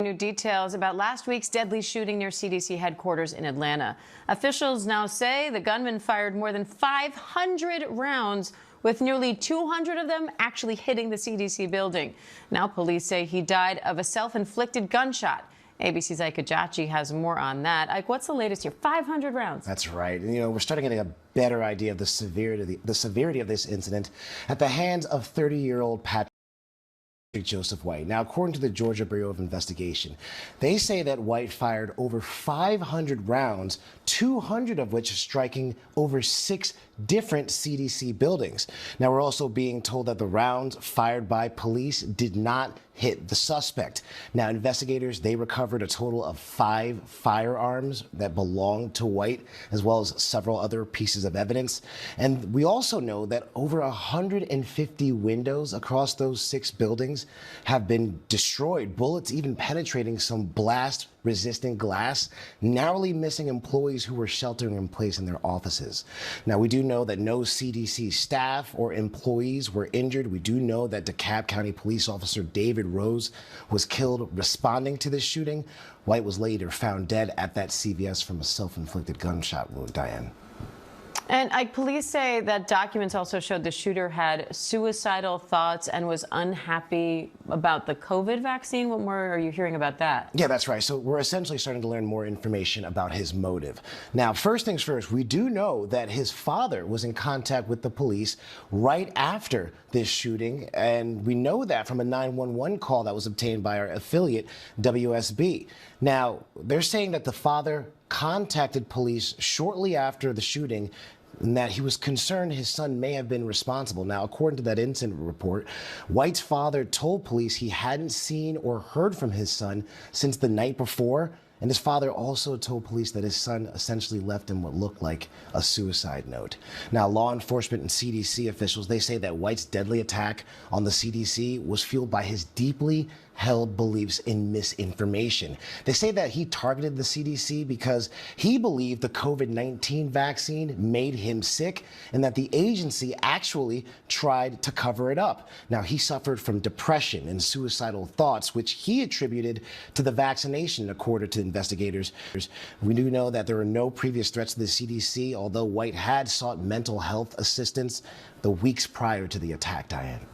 New details about last week's deadly shooting near CDC headquarters in Atlanta. Officials now say the gunman fired more than 500 rounds, with nearly 200 of them actually hitting the CDC building. Now police say he died of a self-inflicted gunshot. ABC's Ike Ajachi has more on that. Ike, what's the latest here? 500 rounds. That's right. And, we're starting getting a better idea of the severity of this incident at the hands of 30-year-old Patrick Joseph White. Now, according to the Georgia Bureau of Investigation, they say that White fired over 500 rounds, 200 of which striking over 6 different CDC buildings. Now, we're also being told that the rounds fired by police did not hit the suspect. Now, investigators, they recovered a total of 5 firearms that belonged to White, as well as several other pieces of evidence. And we also know that over 150 windows across those 6 buildings have been destroyed, bullets even penetrating some blast-resistant glass, narrowly missing employees who were sheltering in place in their offices. Now, we do know that no CDC staff or employees were injured. We do know that DeKalb County Police Officer David Rose was killed responding to this shooting. White was later found dead at that CVS from a self-inflicted gunshot wound, Diane. And police say that documents also showed the shooter had suicidal thoughts and was unhappy about the COVID vaccine. What more are you hearing about that? Yeah, that's right. So we're essentially starting to learn more information about his motive. Now, first things first, we do know that his father was in contact with the police right after this shooting, and we know that from a 911 call that was obtained by our affiliate, WSB. Now, they're saying that the father contacted police shortly after the shooting and that he was concerned his son may have been responsible. Now, according to that incident report, White's father told police he hadn't seen or heard from his son since the night before. And his father also told police that his son essentially left him what looked like a suicide note. Now, law enforcement and CDC officials, they say that White's deadly attack on the CDC was fueled by his deeply held beliefs in misinformation. They say that he targeted the CDC because he believed the COVID-19 vaccine made him sick and that the agency actually tried to cover it up. Now, he suffered from depression and suicidal thoughts, which he attributed to the vaccination, according to investigators. We do know that there were no previous threats to the CDC, although White had sought mental health assistance the weeks prior to the attack, Diane.